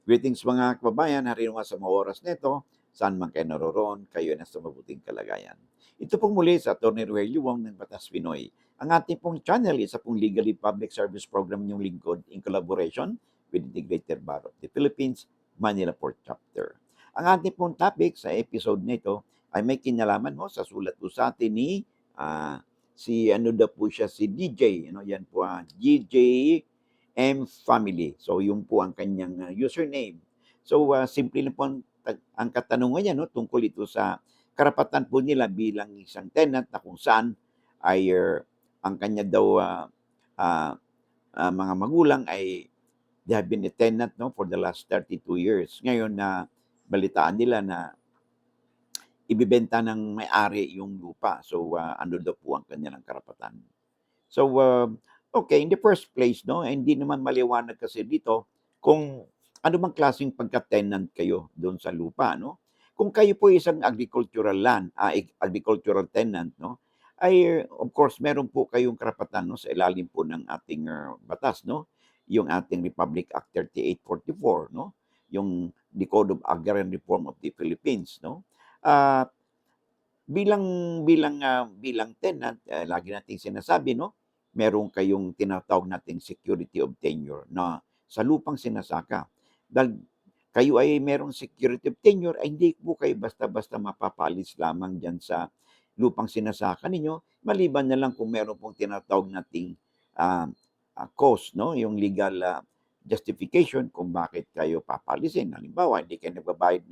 Greetings mga kababayan, harino nga sa mga oras nito, saan man kayo naroroon, kayo ay nasa mabuting kalagayan. Ito pong muli sa Atty. Rogelio Wong ng Batas Pinoy. Ang ating pong channel, isa pong legally public service program yung lingkod in collaboration with the Integrated Bar of the Philippines, Manila Port Chapter. Ang ating pong topic sa episode nito ay may kinalaman mo sa sulat po sa atin ni si ano daw po siya, si DJ, yan po, DJ M Family. So, yun po ang kanyang username. So, simple na po ang katanungan niya, no, tungkol ito sa karapatan po nila bilang isang tenant na kung saan ay ang kanya daw mga magulang ay they have been a tenant, no, for the last 32 years. Ngayon na balitaan nila na ibibenta ng may-ari yung lupa. So, ano daw po ang kanilang karapatan. So, okay, in the first place, no, hindi naman maliwanag kasi dito kung ano bang klaseng pagka-tenant kayo doon sa lupa, no? Kung kayo po isang agricultural land, agricultural tenant, no, ay of course meron po kayong karapatan, no, sa ilalim po ng ating batas, no? Yung ating Republic Act 3844, no? Yung the Code of Agrarian Reform of the Philippines, no? At bilang bilang tenant, lagi nating sinasabi, 'no, meron kayong tinatawag nating security of tenure na sa lupang sinasaka. Dahil kayo ay merong security of tenure, ay hindi po kayo basta-basta mapapaalis lamang diyan sa lupang sinasaka ninyo, maliban na lang kung meron pong tinatawag nating, ah, cause, 'no, yung legal, justification kung bakit kayo papaalisin. Halimbawa, hindi kayo nagbabayad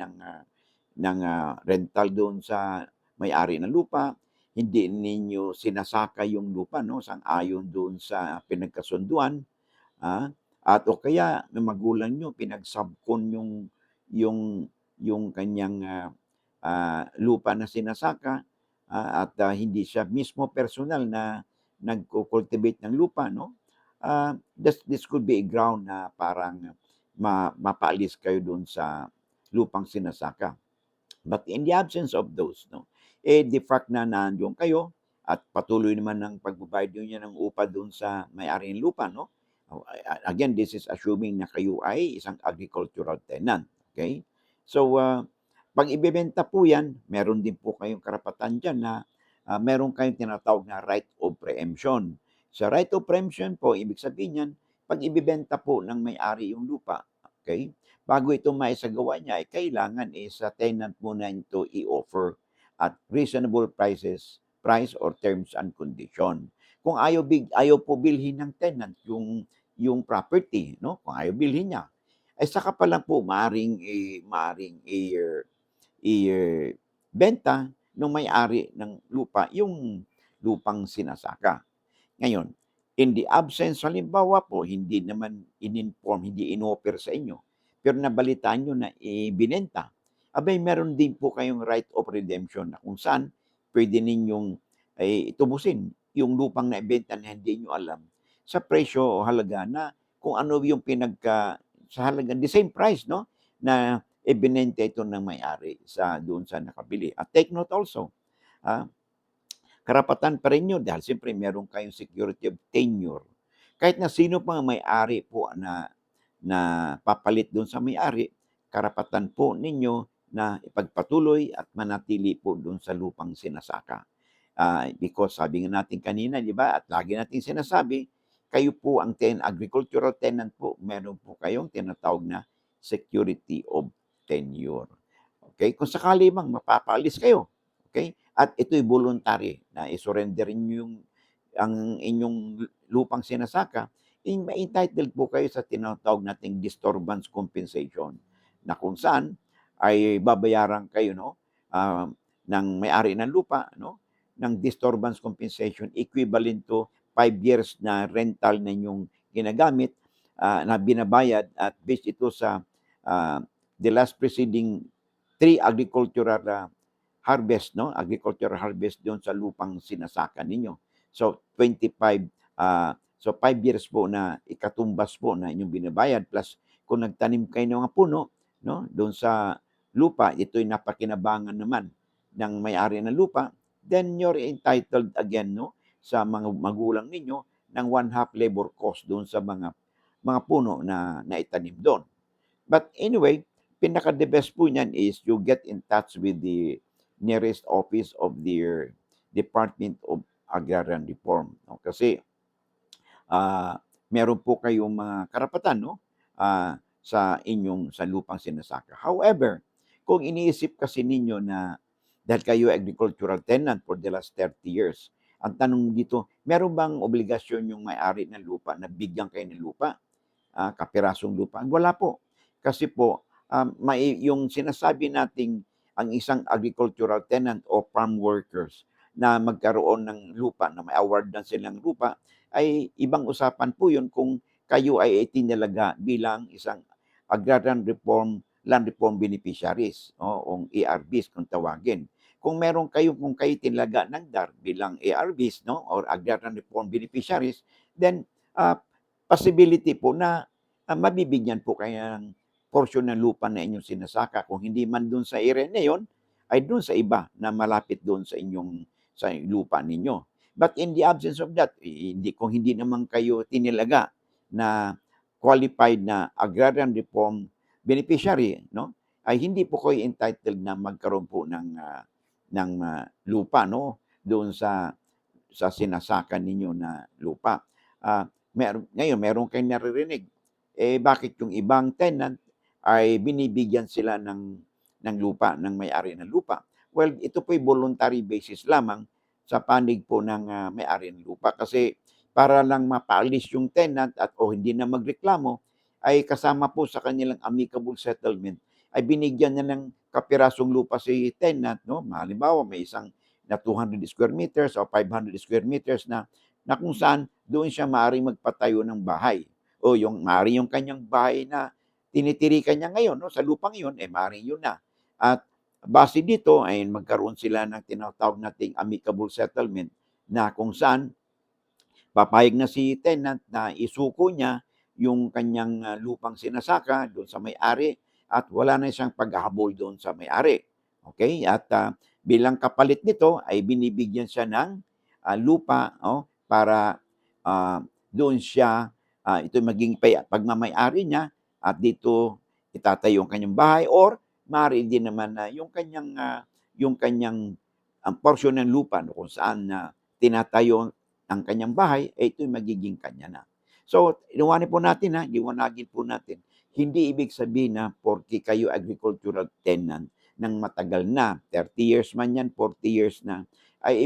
ng rental doon sa may-ari ng lupa, hindi ninyo sinasaka yung lupa, 'no, sang-ayon doon sa pinagkasunduan, at o kaya ng magulang niyo pinagsabkon yung yung kanyang, lupa na sinasaka, at hindi siya mismo personal na nagco-cultivate ng lupa, 'no, this could be a ground na parang mapaalis kayo doon sa lupang sinasaka. But in the absence of those, 'no, the fact na nando'n kayo at patuloy naman ang pagbabayad niyo ng upa do'n sa may-ari ng lupa, 'no. Again, this is assuming na kayo ay isang agricultural tenant, okay? So, 'pag ibebenta po 'yan, meron din po kayong karapatan diyan na, meron kayong tinatawag na right of preemption. Sa right of preemption po, ibig sabihin niyan, 'pag ibebenta po ng may-ari yung lupa, okay, bago ito maisagawa niya, ay kailangan, sa tenant muna ito i-offer at reasonable price or terms and condition. Kung ayaw po bilhin ng tenant yung property, 'no, kung ayaw bilhin niya, ay saka pa lang po benta ng may-ari ng lupa yung lupang sinasaka. Ngayon, in the absence halimbawa po hindi naman in-inform, hindi in-offer sa inyo, pero nabalitaan niyo na ibinenta, abay meron din po kayong right of redemption na kung saan puwede ninyong, tubusin yung lupang naibenta na hindi niyo alam sa presyo o halaga na kung ano yung sa halagang the same price, 'no, na ibinenta ito ng may-ari doon sa nakabili. At take note also, ah karapatan pa rin yun dahil siyempre meron kayong security of tenure. Kahit na sino pa ang may-ari po na papalit do'n sa may-ari, karapatan po ninyo na ipagpatuloy at manatili po do'n sa lupang sinasaka. Because sabi nga natin kanina, 'di ba, at lagi nating sinasabi, kayo po ang agricultural tenant po, meron po kayong tinatawag na security of tenure. Okay, kung sakali mang mapapaalis kayo, okay, at ito'y voluntary na i-surrender niyo ang inyong lupang sinasaka, ma-entitled po kayo sa tinatawag nating disturbance compensation na kung saan ay babayaran kayo, 'no, ng may-ari ng lupa, 'no, ng disturbance compensation equivalent to 5 years na rental na inyong ginagamit, na binabayad at based ito sa, the last preceding 3 agricultural, harvest, 'no, agricultural harvest do'n sa lupang sinasaka ninyo. So 25, so 5 years po na ikatumbas po na inyong binabayad plus kung nagtanim kayo ng mga puno, 'no, do'n sa lupa, ito'y napakinabangan naman ng may-ari ng lupa, then you're entitled again, 'no, sa mga magulang ninyo ng 1/2 labor cost do'n sa mga puno na naitanim do'n. But anyway, pinaka-the best po niyan is you get in touch with the nearest office of their Department of Agrarian Reform, 'no. Kasi, meron po kayong mga karapatan, 'no, sa lupang sinasaka. However, kung iniisip kasi ninyo na dahil kayo ay agricultural tenant for the last 30 years, ang tanong dito, meron bang obligasyon yung may-ari ng lupa na bigyan kayo ng lupa? Kapirasong lupa? Wala po. Kasi po, yung sinasabi nating ang isang agricultural tenant o farm workers na magkaroon ng lupa, na may award na silang lupa, ay ibang usapan po yun kung kayo ay itinalaga bilang isang agrarian reform, land reform beneficiaries, o ARBs kung tawagin. Kung kayo tinalaga ng DAR bilang ARBs, no, or agrarian reform beneficiaries, then possibility po na mabibigyan po kayo ng porsyon ng lupa na inyong sinasaka. Kung hindi man doon sa area na yun, ay doon sa iba na malapit doon sa lupa ninyo. But in the absence of that, kung hindi naman kayo tinilaga na qualified na agrarian reform beneficiary, no, ay hindi po kayo entitled na magkaroon po ng lupa, no, doon sa sinasaka ninyo na lupa. Meron kayong naririnig, bakit yung ibang tenant ay binibigyan sila ng lupa, ng may-ari ng lupa? Well, ito po'y voluntary basis lamang sa panig po ng may-ari ng lupa. Kasi para lang mapaalis yung tenant o hindi na magreklamo, ay kasama po sa kanilang amicable settlement, ay binigyan niya ng kapirasong lupa si tenant, no? Halimbawa, may isang na 200 square meters o 500 square meters na kung saan doon siya maaaring magpatayo ng bahay. O maaari yung kanyang bahay na tinitirikan niya ngayon, no, sa lupang yun, maaaring yun na. At base dito ay magkaroon sila ng tinatawag nating amicable settlement na kung saan papayag na si tenant na isuko niya yung kanyang lupang sinasaka doon sa may-ari at wala na siyang paghahabol doon sa may-ari. Okay? At bilang kapalit nito ay binibigyan siya ng lupa, para doon siya, ito maging pagmamay-ari niya at dito itatayo ang kanyang bahay or maaari din naman na yung kanyang porsyon ng lupa, no, kung saan tinatayo ang kanyang bahay, ito'y magiging kanya na. So, liwanagin po natin, hindi ibig sabihin na porke kayo agricultural tenant ng matagal na, 30 years man yan, 40 years na, ay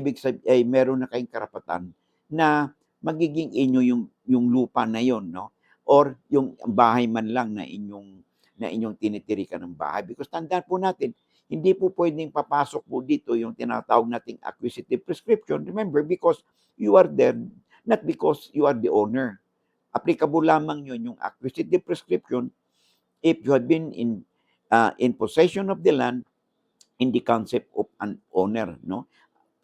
meron na kayong karapatan na magiging inyo yung lupa na yon, no? Or yung bahay man lang na inyong tinitirikan ng bahay. Because tandaan po natin, hindi po pwedeng papasok po dito yung tinatawag nating acquisitive prescription. Remember, because you are there, not because you are the owner. Applicable lamang yun, yung acquisitive prescription, if you had been in possession of the land in the concept of an owner, no?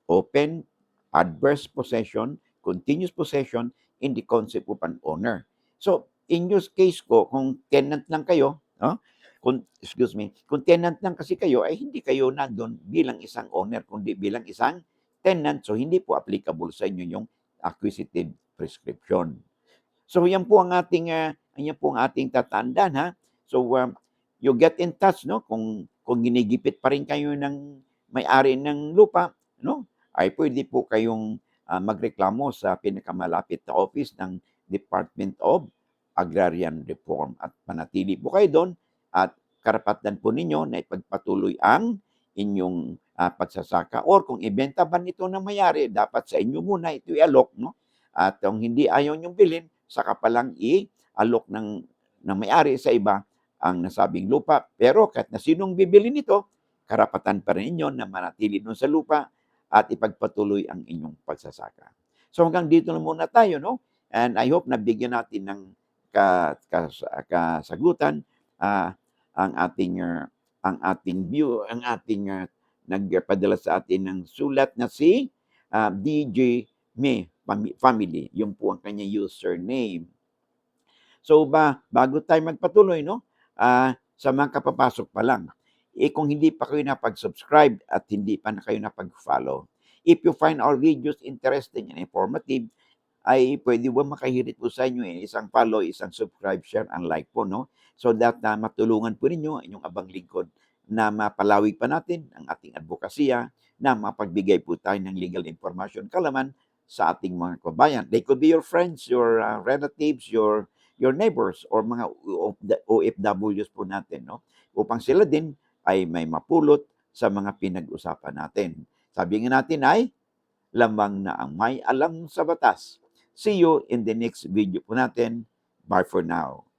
Open, adverse possession, continuous possession in the concept of an owner. So, in your case ko, kung tenant lang kayo, no? Kung tenant lang kasi kayo, ay hindi kayo nandun bilang isang owner, kundi bilang isang tenant. So, hindi po applicable sa inyo yung acquisitive prescription. So, yan po ang ating tatandaan, ha. So, you get in touch, no, kung ginigipit pa rin kayo ng may-ari ng lupa, no, ay pwede po kayong magreklamo sa pinakamalapit na office ng Department of Agrarian Reform at manatili po kayo doon at karapatan po ninyo na ipagpatuloy ang inyong pagsasaka, or kung ibenta ba nito ng may-ari, dapat sa inyo muna ito i-alok, no? At kung hindi ayaw niyong bilhin, saka pa lang i-alok ng may-ari sa iba ang nasabing lupa. Pero kahit na sinong bibili nito, karapatan pa rin inyo na manatili doon sa lupa at ipagpatuloy ang inyong pagsasaka. So hanggang dito na muna tayo, no? And I hope nabigyan natin ng kasagutan ang ating nagpadala sa atin ng sulat na si DJ May Family. Yung po ang kanyang username. So bago tayo magpatuloy, no? Sa mga kapapasok pa lang, kung hindi pa kayo napag-subscribe at hindi pa na kayo napag-follow, if you find our videos interesting and informative, ay puwede ba makahirit po sa inyo, isang follow, isang subscribe, share, and like po 'no, so that matulungan po ninyo ang inyong abang lingkod na mapalawig pa natin ang ating adbokasya, na mapagbigay po tayo ng legal information, kaalaman sa ating mga kababayan. They could be your friends, your relatives, your neighbors, or mga OFWs po natin 'no, upang sila din ay may mapulot sa mga pinag-usapan natin. Sabi nga natin ay, lamang na ang may alam sa batas. See you in the next video po natin. Bye for now.